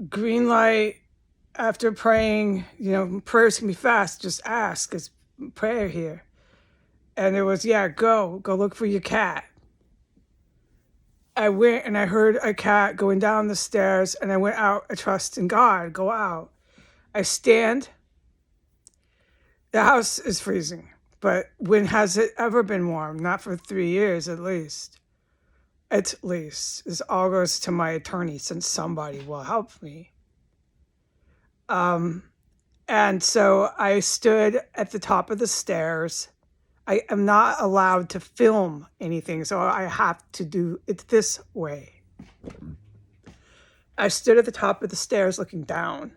green light after praying. Prayers can be fast. Just ask. It's prayer here. And it was, yeah, go look for your cat. I went and I heard a cat going down the stairs, and I went out. I trust in God. Go out. I stand. The house is freezing, but when has it ever been warm? Not for 3 years, at least. At least. This all goes to my attorney, since somebody will help me. And so I stood at the top of the stairs. I am not allowed to film anything, so I have to do it this way. I stood at the top of the stairs looking down.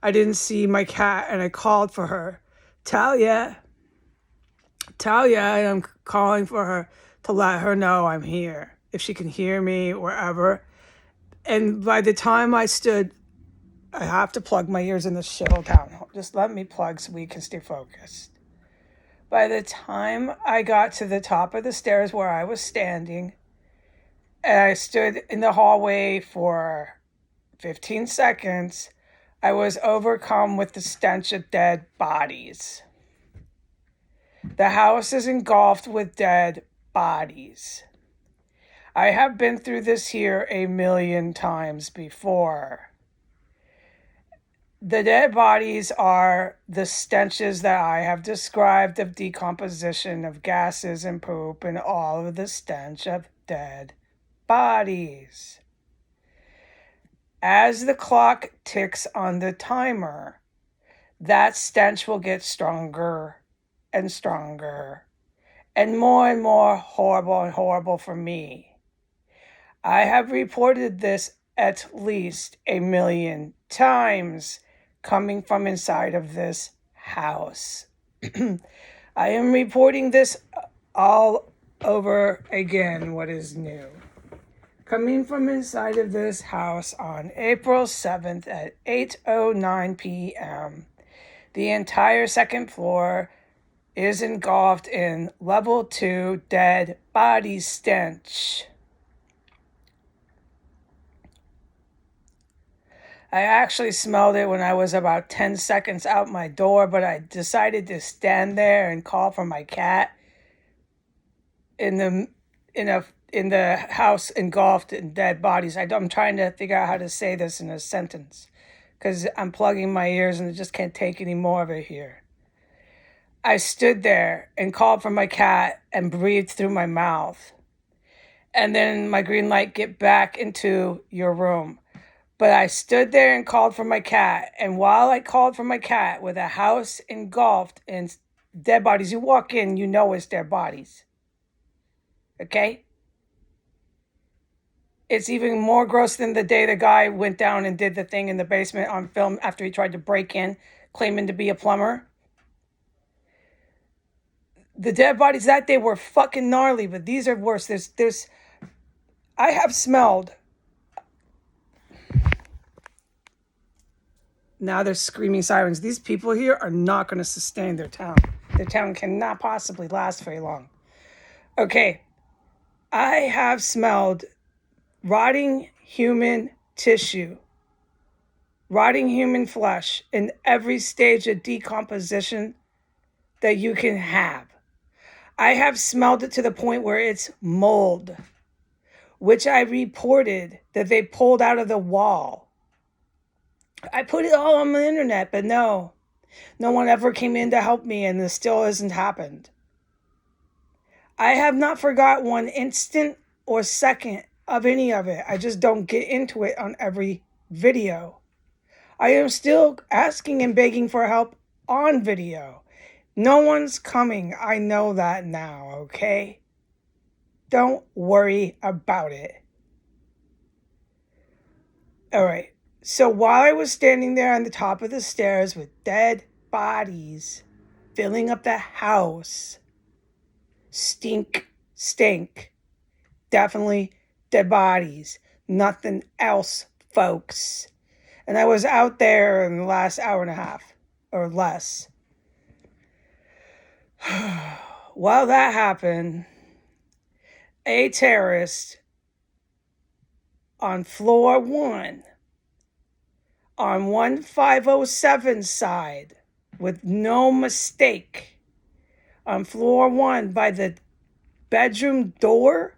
I didn't see my cat, and I called for her. Talia, and I'm calling for her to let her know I'm here, if she can hear me wherever. And by the time I stood, I have to plug my ears in this shithole town. Just let me plug so we can stay focused. By the time I got to the top of the stairs where I was standing, and I stood in the hallway for 15 seconds, I was overcome with the stench of dead bodies. The house is engulfed with dead bodies. I have been through this here a million times before. The dead bodies are the stenches that I have described of decomposition of gases and poop and all of the stench of dead bodies. As the clock ticks on the timer, that stench will get stronger and stronger and more horrible and horrible for me. I have reported this at least a million times coming from inside of this house. I am reporting this all over again, what is new. Coming from inside of this house on April 7th at 8:09 p.m., the entire second floor is engulfed in level 2 dead body stench. I actually smelled it when I was about 10 seconds out my door, but I decided to stand there and call for my cat in the house engulfed in dead bodies. I'm trying to figure out how to say this in a sentence because I'm plugging my ears and I just can't take any more of it here. I stood there and called for my cat and breathed through my mouth. And then my green light, get back into your room. But I stood there and called for my cat. And while I called for my cat with a house engulfed in dead bodies, you walk in, you know it's dead bodies. Okay? It's even more gross than the day the guy went down and did the thing in the basement on film after he tried to break in, claiming to be a plumber. The dead bodies that day were fucking gnarly, but these are worse. I have smelled. Now there's screaming sirens. These people here are not going to sustain their town. Their town cannot possibly last very long. Okay, I have smelled rotting human tissue, rotting human flesh in every stage of decomposition that you can have. I have smelled it to the point where it's mold, which I reported that they pulled out of the wall. I put it all on the internet, but no one ever came in to help me, and this still hasn't happened. I have not forgot one instant or second of any of it. I just don't get into it on every video. I am still asking and begging for help on video. No one's coming. I know that now, okay? Don't worry about it. All right. So while I was standing there on the top of the stairs with dead bodies filling up the house, stink, definitely dead bodies, nothing else, folks. And I was out there in the last hour and a half or less. While that happened, a terrorist on floor 1 on 1507 side, with no mistake, on floor 1 by the bedroom door,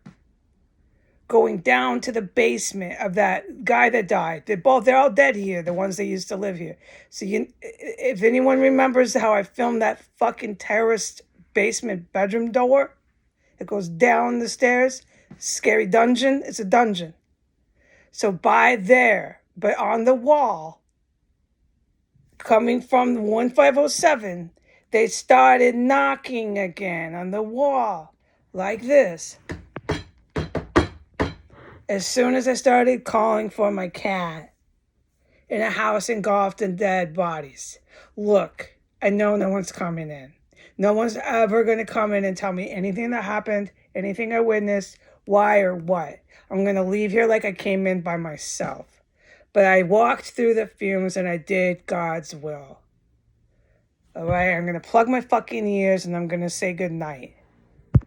going down to the basement of that guy that died. They're all dead here, the ones that used to live here. So if anyone remembers how I filmed that fucking terrorist basement bedroom door, it goes down the stairs, scary dungeon, it's a dungeon. So by there, but on the wall, coming from 1507, they started knocking again on the wall, like this. As soon as I started calling for my cat in a house engulfed in dead bodies. Look, I know no one's coming in. No one's ever going to come in and tell me anything that happened, anything I witnessed, why or what. I'm going to leave here like I came in by myself. But I walked through the fumes and I did God's will. All right, I'm going to plug my fucking ears and I'm going to say good night.